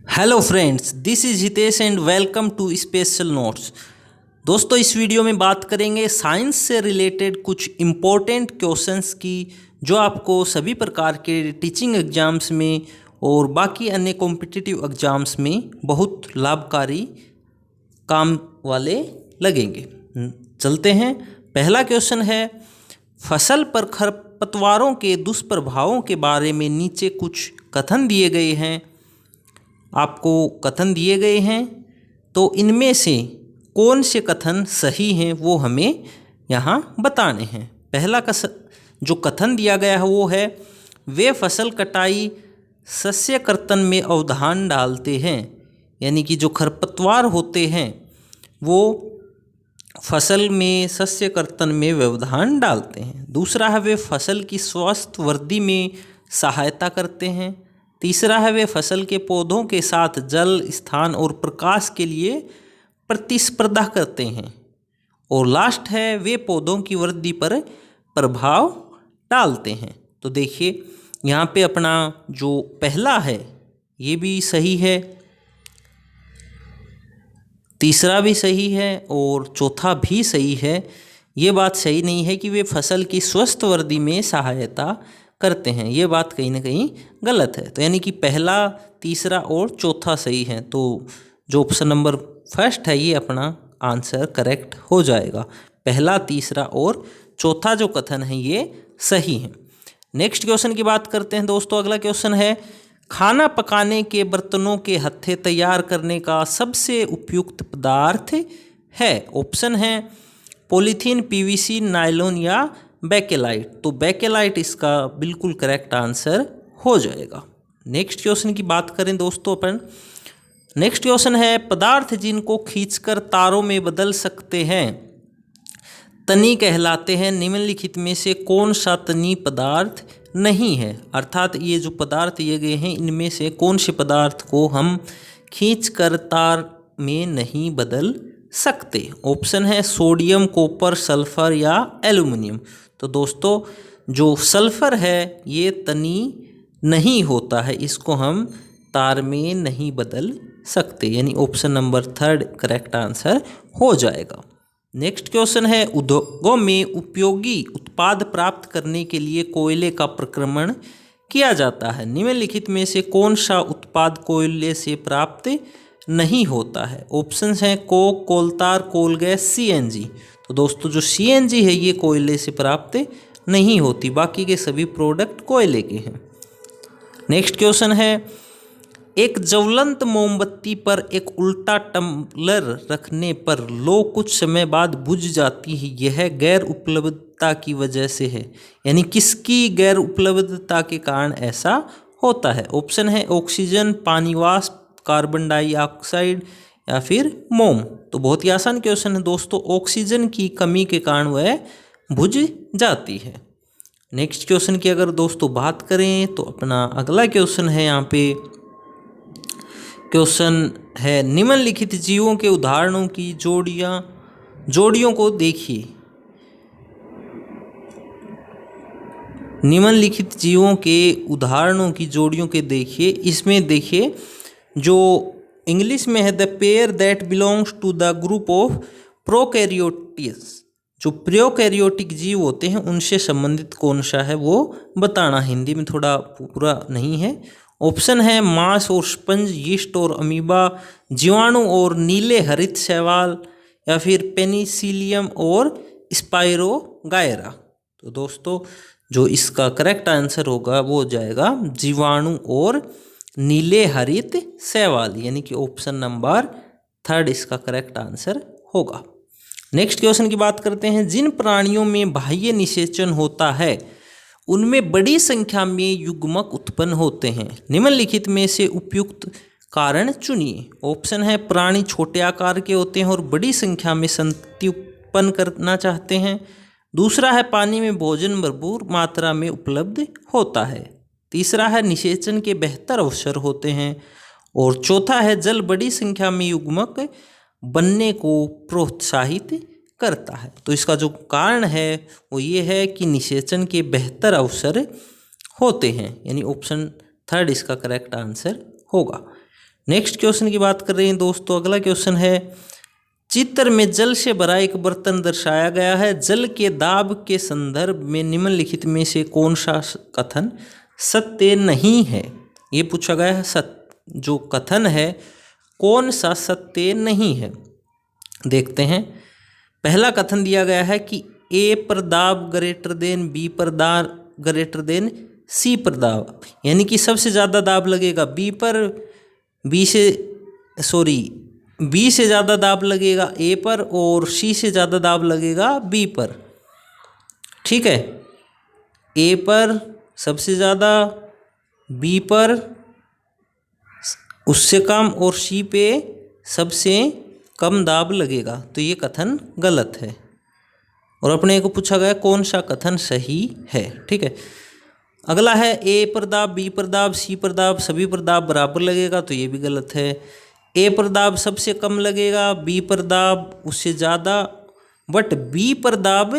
Hello friends, this is Hitesh and welcome to special notes. दोस्तों, इस video में बात करेंगे साइंस से रिलेटेड कुछ इम्पोर्टेंट क्वेश्चंस की, जो आपको सभी प्रकार के टीचिंग एग्जाम्स में और बाकी अन्य कॉम्पिटिटिव एग्जाम्स में बहुत लाभकारी काम वाले लगेंगे। चलते हैं। पहला क्वेश्चन है, फसल पर खरपतवारों के दुष्प्रभावों के बारे में नीचे कुछ कथन दिए गए हैं। आपको कथन दिए गए हैं, तो इनमें से कौन से कथन सही हैं वो हमें यहाँ बताने हैं। पहला जो कथन दिया गया है वो है, वे फसल कटाई शस्य कर्तन में अवधान डालते हैं। यानी कि जो खरपतवार होते हैं वो फसल में शस्य कर्तन में व्यवधान डालते हैं। दूसरा है, वे फसल की स्वास्थ्य वृद्धि में सहायता करते हैं। तीसरा है, वे फसल के पौधों के साथ जल, स्थान और प्रकाश के लिए प्रतिस्पर्धा करते हैं। और लास्ट है, वे पौधों की वृद्धि पर प्रभाव डालते हैं। तो देखिए, यहाँ पे अपना जो पहला है ये भी सही है, तीसरा भी सही है और चौथा भी सही है। ये बात सही नहीं है कि वे फसल की स्वस्थ वृद्धि में सहायता करते हैं, ये बात कहीं ना कहीं गलत है। तो यानी कि पहला, तीसरा और चौथा सही है। तो जो ऑप्शन नंबर फर्स्ट है ये अपना आंसर करेक्ट हो जाएगा। पहला, तीसरा और चौथा जो कथन है ये सही है। नेक्स्ट क्वेश्चन की बात करते हैं दोस्तों। अगला क्वेश्चन है, खाना पकाने के बर्तनों के हत्थे तैयार करने का सबसे उपयुक्त पदार्थ है। ऑप्शन है पॉलीथीन, पीवीसी, नायलॉन या बेकेलाइट। तो बेकेलाइट इसका बिल्कुल करेक्ट आंसर हो जाएगा। नेक्स्ट क्वेश्चन की बात करें दोस्तों अपन। नेक्स्ट क्वेश्चन है, पदार्थ जिनको खींचकर तारों में बदल सकते हैं तनी कहलाते हैं। निम्नलिखित में से कौन सा तनी पदार्थ नहीं है। अर्थात ये जो पदार्थ दिए गए हैं इनमें से कौन से पदार्थ को हम खींचकर तार में नहीं बदल सकते। ऑप्शन है सोडियम, कॉपर, सल्फर या एल्युमिनियम। तो दोस्तों, जो सल्फर है ये तनी नहीं होता है, इसको हम तार में नहीं बदल सकते। यानी option number third correct answer हो जाएगा। नेक्स्ट क्वेश्चन है, उद्योगों में उपयोगी उत्पाद प्राप्त करने के लिए कोयले का प्रक्रमण किया जाता है। निम्नलिखित में से कौन सा उत्पाद कोयले से प्राप्त नहीं होता है। ऑप्शंस हैं कोक, कोलतार, कोल गैस, सीएनजी। तो दोस्तों, जो सीएनजी है ये कोयले से प्राप्त नहीं होती, बाकी के सभी प्रोडक्ट कोयले के हैं। नेक्स्ट क्वेश्चन है, एक ज्वलंत मोमबत्ती पर एक उल्टा टम्बलर रखने पर लो कुछ समय बाद बुझ जाती है, यह गैर उपलब्धता की वजह से है। यानी किसकी गैर उपलब्धता के कारण ऐसा होता है। ऑप्शन है ऑक्सीजन, पानी वाष्प, कार्बन डाइऑक्साइड या फिर मोम। तो बहुत ही आसान क्वेश्चन है दोस्तों, ऑक्सीजन की कमी के कारण वह बुझ जाती है। नेक्स्ट क्वेश्चन की अगर दोस्तों बात करें तो अपना अगला क्वेश्चन है, यहाँ पे क्वेश्चन है, निम्नलिखित जीवों के उदाहरणों की जोड़ियों को देखिए। निम्नलिखित जीवों के उदाहरणों की जोड़ियों के देखिए। इसमें देखिए, जो इंग्लिश में है, the pair that belongs to the group of prokaryotes. जो प्रोकैरियोटिक जीव होते हैं उनसे संबंधित कौन सा है वो बताना। हिंदी में थोड़ा पूरा नहीं है। ऑप्शन है मांस और स्पंज, यीस्ट और अमीबा, जीवाणु और नीले हरित शैवाल या फिर पेनिसिलियम और स्पाइरोगायरा। तो दोस्तों, जो इसका करेक्ट आंसर होगा वो हो जाएगा जीवाणु और नीले हरित शैवाल, यानी कि ऑप्शन नंबर थर्ड इसका करेक्ट आंसर होगा। नेक्स्ट क्वेश्चन की बात करते हैं, जिन प्राणियों में बाह्य निषेचन होता है उनमें बड़ी संख्या में युग्मक उत्पन्न होते हैं। निम्नलिखित में से उपयुक्त कारण चुनिए। ऑप्शन है प्राणी छोटे आकार के होते हैं और बड़ी संख्या में संतति उत्पन्न करना चाहते हैं। दूसरा है पानी में भोजन भरपूर मात्रा में उपलब्ध होता है। तीसरा है निषेचन के बेहतर अवसर होते हैं। और चौथा है जल बड़ी संख्या में युग्मक बनने को प्रोत्साहित करता है। तो इसका जो कारण है वो ये है कि निषेचन के बेहतर अवसर होते हैं, यानी ऑप्शन थर्ड इसका करेक्ट आंसर होगा। नेक्स्ट क्वेश्चन की बात कर रहे हैं दोस्तों। अगला क्वेश्चन है, चित्र में जल से भरा एक बर्तन दर्शाया गया है। जल के दाब के संदर्भ में निम्नलिखित में से कौन सा कथन सत्य नहीं है? ये पूछा गया है, जो कथन है कौन सा सत्य नहीं है। देखते हैं। पहला कथन दिया गया है कि ए पर दाब ग्रेटर देन बी पर दाब ग्रेटर देन सी पर दाब, यानी कि सबसे ज़्यादा दाब लगेगा बी पर, बी से ज़्यादा दाब लगेगा ए पर और सी से ज़्यादा दाब लगेगा बी पर। ठीक है, ए पर सबसे ज़्यादा, बी पर उससे कम और सी पे सबसे कम दाब लगेगा। तो ये कथन गलत है। और अपने को पूछा गया कौन सा कथन सही है। ठीक है, अगला है ए पर दाब, बी पर दाब, सी पर दाब, सभी पर दाब बराबर लगेगा। तो ये भी गलत है। ए पर दाब सबसे कम लगेगा, बी पर दाब उससे ज़्यादा, बट बी पर दाब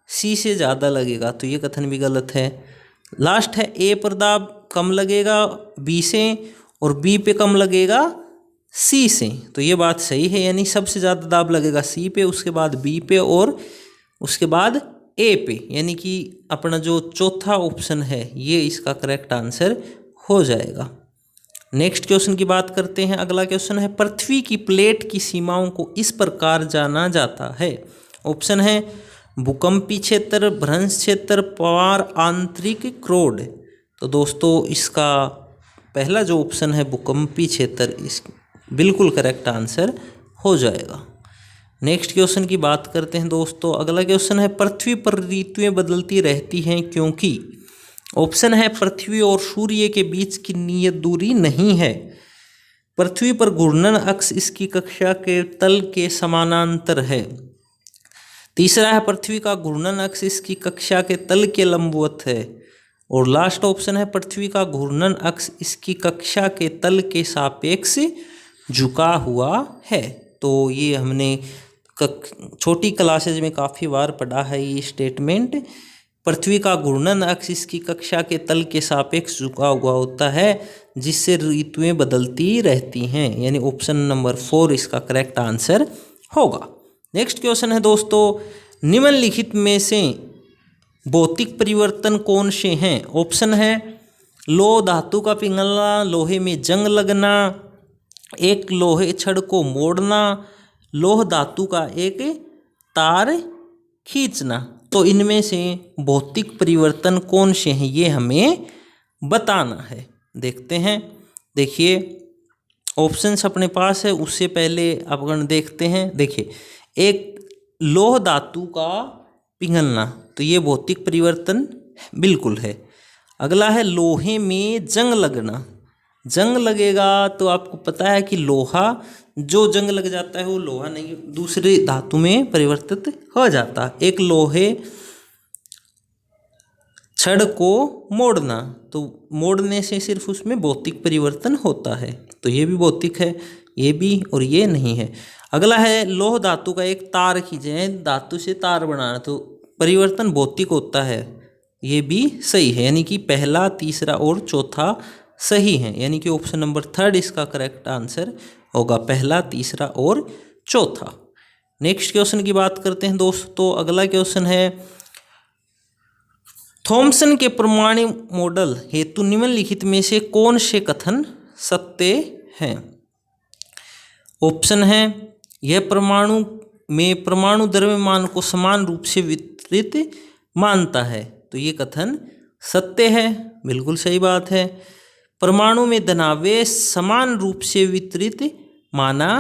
सी से ज़्यादा लगेगा। तो ये कथन भी गलत है। लास्ट है, ए पर दाब कम लगेगा बी से और बी पे कम लगेगा सी से। तो ये बात सही है, यानी सबसे ज़्यादा दाब लगेगा सी पे, उसके बाद बी पे और उसके बाद ए पे, यानी कि अपना जो चौथा ऑप्शन है ये इसका करेक्ट आंसर हो जाएगा। नेक्स्ट क्वेश्चन की बात करते हैं। अगला क्वेश्चन है, पृथ्वी की प्लेट की सीमाओं को इस प्रकार जाना जाता है। ऑप्शन है भूकंपी क्षेत्र, भ्रंश क्षेत्र, पवार आंतरिक क्रोड। तो दोस्तों इसका पहला जो ऑप्शन है भूकंपी क्षेत्र, इस बिल्कुल करेक्ट आंसर हो जाएगा। नेक्स्ट क्वेश्चन की बात करते हैं दोस्तों। अगला क्वेश्चन है, पृथ्वी पर ऋतुएं बदलती रहती हैं क्योंकि। ऑप्शन है पृथ्वी और सूर्य के बीच की नियत दूरी नहीं है, पृथ्वी पर घूर्णन अक्ष इसकी कक्षा के तल के समानांतर है, तीसरा है पृथ्वी का घूर्णन अक्ष इसकी कक्षा के तल के लंबवत है, और लास्ट ऑप्शन है पृथ्वी का घूर्णन अक्ष इसकी कक्षा के तल के सापेक्ष झुका हुआ है। तो ये हमने छोटी क्लासेज में काफ़ी बार पढ़ा है ये स्टेटमेंट। पृथ्वी का घूर्णन अक्ष इसकी कक्षा के तल के सापेक्ष झुका हुआ होता है जिससे ऋतुएं बदलती रहती हैं, यानी ऑप्शन नंबर 4 इसका करेक्ट आंसर होगा। नेक्स्ट क्वेश्चन है दोस्तों, निम्नलिखित में से भौतिक परिवर्तन कौन से हैं? ऑप्शन है लोह धातु का पिघलना, लोहे में जंग लगना, एक लोहे छड़ को मोड़ना, लोह धातु का एक तार खींचना। तो इनमें से भौतिक परिवर्तन कौन से हैं ये हमें बताना है। देखते हैं। देखिए ऑप्शंस अपने पास है, उससे पहले अपन देखते हैं। देखिए, एक लोह धातु का पिघलना, तो ये भौतिक परिवर्तन बिल्कुल है। अगला है लोहे में जंग लगना, जंग लगेगा तो आपको पता है कि लोहा जो जंग लग जाता है वो लोहा नहीं दूसरे धातु में परिवर्तित हो जाता। एक लोहे छड़ को मोड़ना, तो मोड़ने से सिर्फ उसमें भौतिक परिवर्तन होता है, तो ये भी भौतिक है, ये भी और ये नहीं है। अगला है लोह धातु का एक तार खींचे, धातु से तार बनाना, तो परिवर्तन भौतिक होता है, ये भी सही है, यानी कि पहला, तीसरा और चौथा सही है, यानी कि ऑप्शन नंबर 3 इसका करेक्ट आंसर होगा, पहला, तीसरा और चौथा। नेक्स्ट क्वेश्चन की बात करते हैं दोस्तों। अगला क्वेश्चन है, थॉमसन के परमाणु मॉडल हेतु निम्नलिखित में से कौन से कथन सत्य हैं? ऑप्शन है यह परमाणु में परमाणु द्रव्यमान को समान रूप से वितरित मानता है, तो ये कथन सत्य है, बिल्कुल सही बात है। परमाणु में धनावेश समान रूप से वितरित माना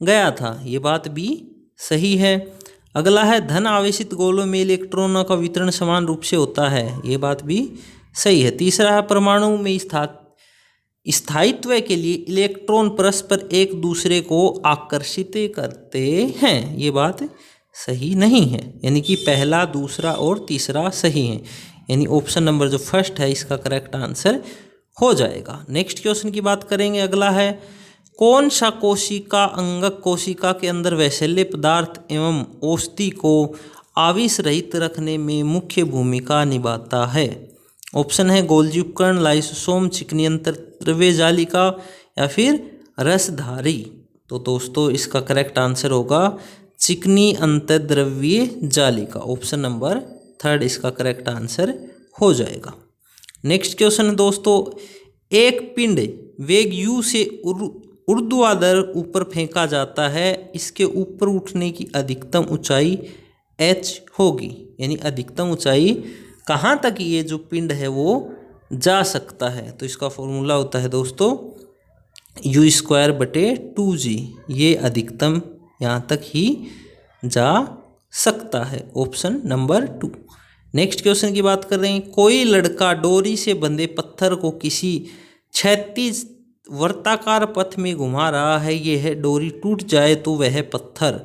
गया था, ये बात भी सही है। अगला है धन आवेशित गोलों में इलेक्ट्रॉनों का वितरण समान रूप से होता है, ये बात भी सही है। तीसरा है परमाणु में स्थायित्व के लिए इलेक्ट्रॉन परस्पर एक दूसरे को आकर्षित करते हैं, ये बात सही नहीं है, यानी कि पहला, दूसरा और तीसरा सही है, यानी ऑप्शन नंबर जो फर्स्ट है इसका करेक्ट आंसर हो जाएगा। नेक्स्ट क्वेश्चन की बात करेंगे। अगला है, कौन सा कोशिका अंगक कोशिका के अंदर वैशल्य पदार्थ एवं औषधि को आविष रहित रखने में मुख्य भूमिका निभाता है? ऑप्शन है गोल्जी उपकरण, लाइसोसोम, चिकनी अंतर्द्रव्य जालिका या फिर रसधारी। तो दोस्तों इसका करेक्ट आंसर होगा चिकनी अंतर्द्रव्यीय जालिका। ऑप्शन नंबर 3 इसका करेक्ट आंसर हो जाएगा। नेक्स्ट क्वेश्चन है दोस्तों, एक पिंड वेग u से ऊर्ध्वाधर ऊपर फेंका जाता है, इसके ऊपर उठने की अधिकतम ऊंचाई h होगी। यानी अधिकतम ऊंचाई कहाँ तक ये जो पिंड है वो जा सकता है। तो इसका फॉर्मूला होता है दोस्तों u²/2g। ये अधिकतम यहाँ तक ही जा सकता है। Option number 2। नेक्स्ट क्वेश्चन की बात कर रहे हैं, कोई लड़का डोरी से बंधे पत्थर को किसी क्षैतिज वर्ताकार पथ में घुमा रहा है। यह डोरी टूट जाए तो वह पत्थर,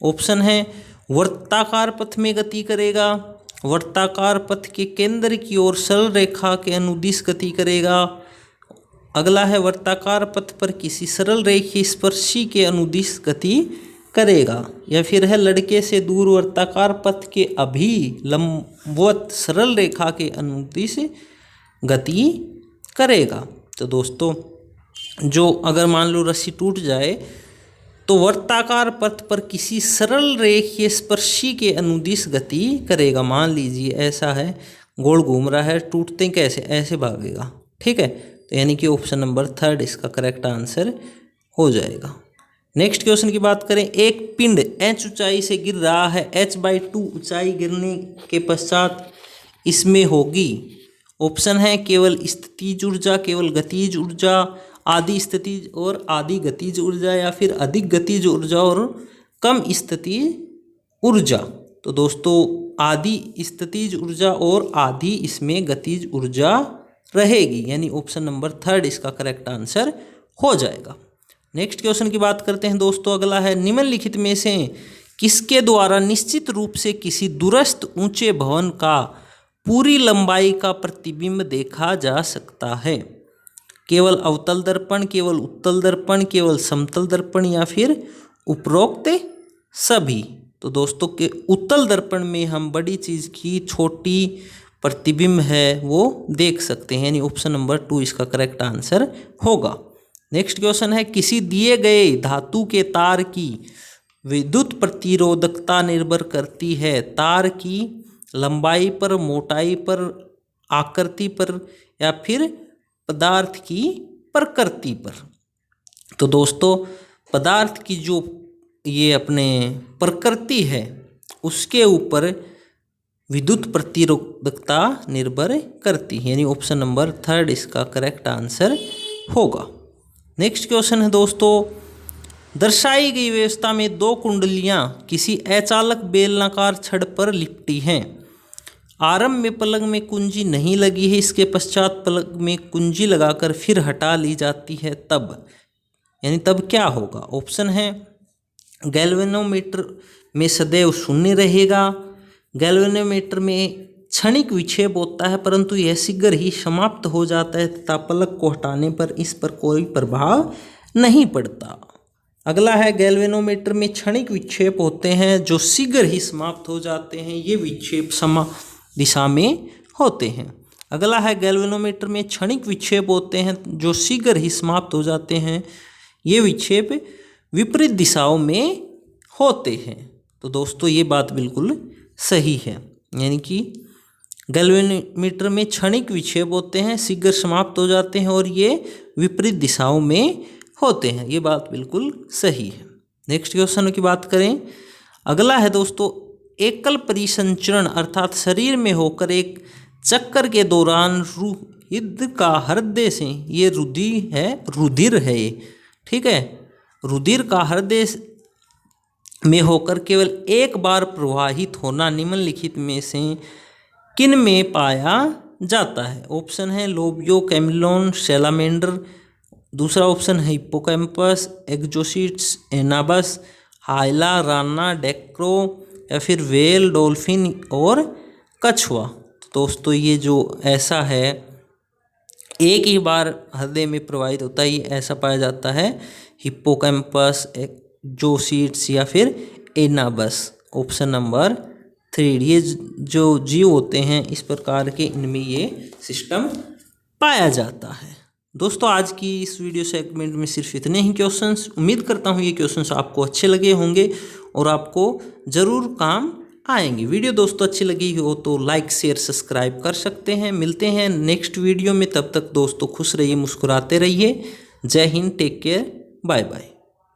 ऑप्शन है वर्ताकार पथ में गति करेगा, वर्ताकार पथ के केंद्र की ओर सरल रेखा के अनुदिश गति करेगा, अगला है वर्ताकार पथ पर किसी सरल रेखीय स्पर्शी के अनुदिश गति करेगा, या फिर है लड़के से दूर वर्ताकार पथ के अभिलंबवत सरल रेखा के अनुदिश गति करेगा। तो दोस्तों जो अगर मान लो रस्सी टूट जाए तो वर्ताकार पथ पर किसी सरल रेखीय स्पर्शी के अनुदिश गति करेगा। मान लीजिए ऐसा है, गोल घूम रहा है, टूटते कैसे, ऐसे भागेगा। ठीक है, तो यानी कि ऑप्शन नंबर 3 इसका करेक्ट आंसर हो जाएगा। नेक्स्ट क्वेश्चन की बात करें, एक पिंड h ऊंचाई से गिर रहा है, h/2 ऊंचाई गिरने के पश्चात इसमें होगी। ऑप्शन है केवल स्थितिज ऊर्जा, केवल गतिज ऊर्जा, आदि स्थितिज और आदि गतिज ऊर्जा, या फिर अधिक गतिज ऊर्जा और कम स्थितिज ऊर्जा। तो दोस्तों आदि स्थितिज ऊर्जा और आदि इसमें गतिज ऊर्जा रहेगी। यानी ऑप्शन नंबर 3 इसका करेक्ट आंसर हो जाएगा। नेक्स्ट क्वेश्चन की बात करते हैं दोस्तों, अगला है, निम्नलिखित में से किसके द्वारा निश्चित रूप से किसी दूरस्थ ऊंचे भवन का पूरी लंबाई का प्रतिबिंब देखा जा सकता है। केवल अवतल दर्पण, केवल उत्तल दर्पण, केवल समतल दर्पण, या फिर उपरोक्त सभी। तो दोस्तों के उत्तल दर्पण में हम बड़ी चीज़ की छोटी प्रतिबिंब है वो देख सकते हैं। यानी ऑप्शन नंबर 2 इसका करेक्ट आंसर होगा। नेक्स्ट क्वेश्चन है, किसी दिए गए धातु के तार की विद्युत प्रतिरोधकता निर्भर करती है तार की लंबाई पर, मोटाई पर, आकृति पर, या फिर पदार्थ की प्रकृति पर। तो दोस्तों पदार्थ की जो ये अपने प्रकृति है उसके ऊपर विद्युत प्रतिरोधकता निर्भर करती है। यानी ऑप्शन नंबर 3 इसका करेक्ट आंसर होगा। नेक्स्ट क्वेश्चन है दोस्तों, दर्शाई गई व्यवस्था में 2 कुंडलियां किसी अचालक बेलनाकार छड़ पर लिपटी हैं। आरंभ में पलंग में कुंजी नहीं लगी है, इसके पश्चात पलंग में कुंजी लगाकर फिर हटा ली जाती है, तब, यानी तब क्या होगा। ऑप्शन है गैल्वेनोमीटर में सदैव शून्य रहेगा, गैल्वेनोमीटर में क्षणिक विक्षेप होता है परंतु यह शीघ्र ही समाप्त हो जाता है तथा पलक को हटाने पर इस पर कोई प्रभाव नहीं पड़ता। अगला है, गैल्वेनोमीटर में क्षणिक विक्षेप होते हैं जो शीघ्र ही समाप्त हो जाते हैं, ये विक्षेप समा दिशा में होते हैं। अगला है, गैल्वेनोमीटर में क्षणिक विक्षेप होते हैं जो शीघ्र ही समाप्त हो जाते हैं, ये विक्षेप विपरीत दिशाओं में होते हैं। तो दोस्तों ये बात बिल्कुल सही है, यानी कि गैल्वेनोमीटर में क्षणिक विक्षेप होते हैं, शीघ्र समाप्त हो जाते हैं और ये विपरीत दिशाओं में होते हैं, ये बात बिल्कुल सही है। नेक्स्ट क्वेश्चन की बात करें, अगला है दोस्तों, एकल परिसंचरण अर्थात शरीर में होकर एक चक्कर के दौरान रुधिर का हृदय से, ये रुधिर है ये, ठीक है, रुधिर का हृदय में होकर केवल एक बार प्रवाहित होना निम्नलिखित में से किन में पाया जाता है। ऑप्शन है लोबियो, कैमिलोन, सैलामेंडर, दूसरा ऑप्शन है हिप्पोकैम्पस, एक्जोसिट्स, एनाबस, हाइला, राना, डेक्रो, या फिर वेल, डॉल्फिन और कछुआ। तो दोस्तों ये जो ऐसा है एक ही बार हृदय में प्रवाहित होता है, ये ऐसा पाया जाता है हिप्पोकैम्पस, एक्जोसिट्स या फिर एनाबस। ऑप्शन नंबर 3, ये जो जीव होते हैं इस प्रकार के, इनमें ये सिस्टम पाया जाता है। दोस्तों आज की इस वीडियो सेगमेंट में सिर्फ इतने ही क्वेश्चंस। उम्मीद करता हूँ ये क्वेश्चंस आपको अच्छे लगे होंगे और आपको ज़रूर काम आएंगे। वीडियो दोस्तों अच्छी लगी हो तो लाइक शेयर सब्सक्राइब कर सकते हैं। मिलते हैं नेक्स्ट वीडियो में, तब तक दोस्तों खुश रहिए, मुस्कुराते रहिए। जय हिंद, टेक केयर, बाय बाय।